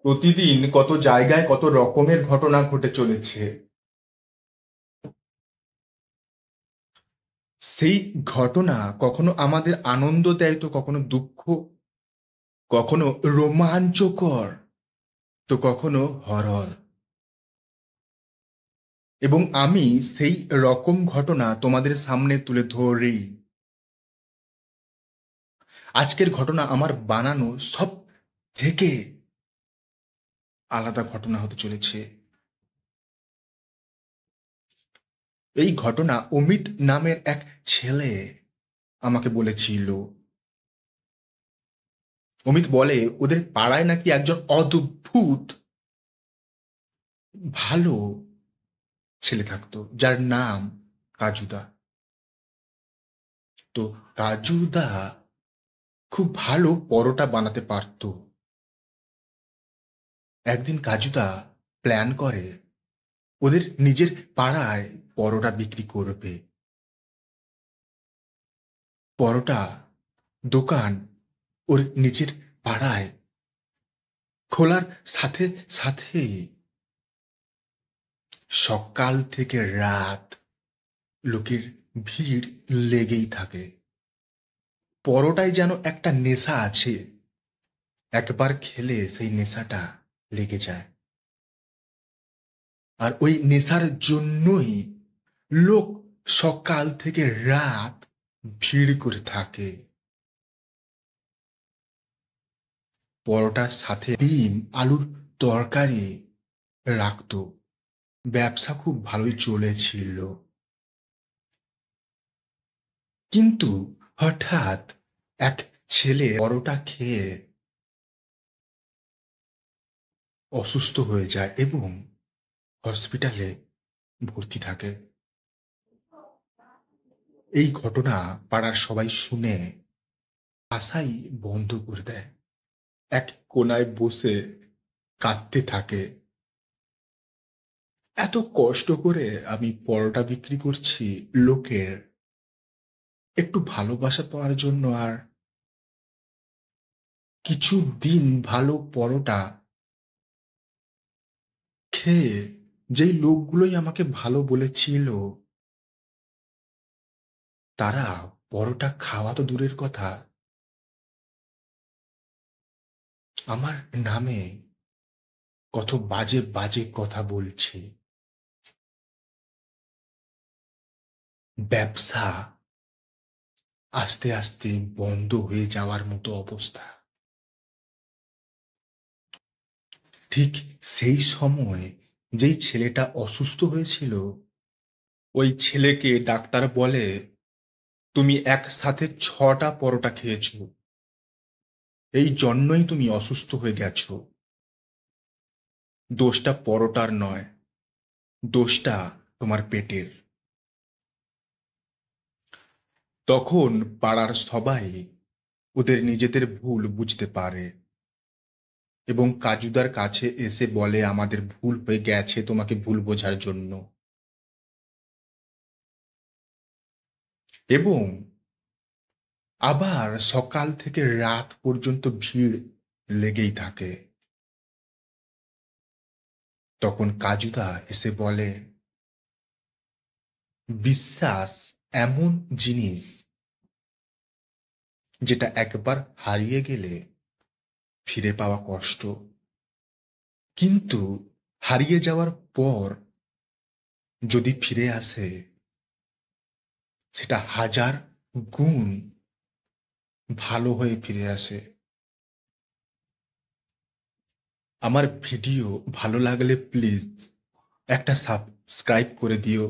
প্রতিদিন কত জায়গায় কত রকমের ঘটনা ঘটে চলেছে। সেই ঘটনা কখনো আমাদের আনন্দ দেয়, তো কখনো দুঃখ, কখনো রোমাঞ্চকর, তো কখনো হরর। এবং আমি সেই রকম ঘটনা তোমাদের সামনে তুলে ধরি। আজকের ঘটনা আমার বানানো সব থেকে আলাদা ঘটনা হতে চলেছে। এই ঘটনা অমিত নামের এক ছেলে আমাকে বলেছিল। অমিত বলে ওদের পাড়ায় নাকি একজন অদ্ভুত ভালো ছেলে থাকতো, যার নাম কাজুদা। তো কাজুদা খুব ভালো পরোটা বানাতে পারতো। একদিন কাজুদা প্ল্যান করে ওদের নিজের পাড়ায় পরোটা বিক্রি করবে। পরোটা দোকান ওর নিজের পাড়ায় খোলার সাথে সাথেই সকাল থেকে রাত লোকের ভিড় লেগেই থাকে। পরোটায় যেন একটা নেশা আছে, একবার খেলে সেই নেশাটা লেগে যায়। আর ওই নেশার জন্যই লোক সকাল থেকে রাত ভিড় করে থাকে। পরোটার সাথে ডিম আলুর তরকারি রাখতো। ব্যবসা খুব ভালোই চলেছিল। কিন্তু হঠাৎ এক ছেলে পরোটা খেয়ে অসুস্থ হয়ে যায় এবং হসপিটালে ভর্তি থাকে। এই ঘটনা পাড়ার সবাই শুনে হাসাই বন্ধ করে দেয়। এক কোনায় বসে কাঁদতে থাকে। এত কষ্ট করে আমি পরোটা বিক্রি করছি লোকের একটু ভালোবাসা পাওয়ার জন্য, আর কিছু দিন ভালো পরোটা খেয়ে যেই লোকগুলোই আমাকে ভালো বলেছিল, তারা পরোটা খাওয়া তো দূরের কথা, আমার নামে কত বাজে বাজে কথা বলছে। ব্যবসা আস্তে আস্তে বন্ধ হয়ে যাওয়ার মতো অবস্থা। ঠিক সেই সময় যেই ছেলেটা অসুস্থ হয়েছিল, ওই ছেলেকে ডাক্তার বলে তুমি একসাথে 6টা পরোটা খেয়েছো, এই জন্যই তুমি অসুস্থ হয়ে গেছো। দোষটা পরোটার নয়, দোষটা তোমার পেটের। তখন পাড়ার সবাই ওদের নিজেদের ভুল বুঝতে পারে এবং কাজুদার কাছে এসে বলে আমাদের ভুল হয়ে গেছে, তোমাকে ভুল বোঝার জন্য। এবং আবার সকাল থেকে রাত পর্যন্ত ভিড় লেগেই থাকে। তখন কাজুদা এসে বলে বিশ্বাস এমন জিনিস যেটা একবার হারিয়ে গেলে ফিরে পাওয়া কষ্ট, কিন্তু হারিয়ে যাওয়ার পর যদি ফিরে আসে সেটা হাজার গুণ ভালো হয়ে ফিরে আসে। আমার ভিডিও ভালো লাগলে প্লিজ একটা সাবস্ক্রাইব করে দিও।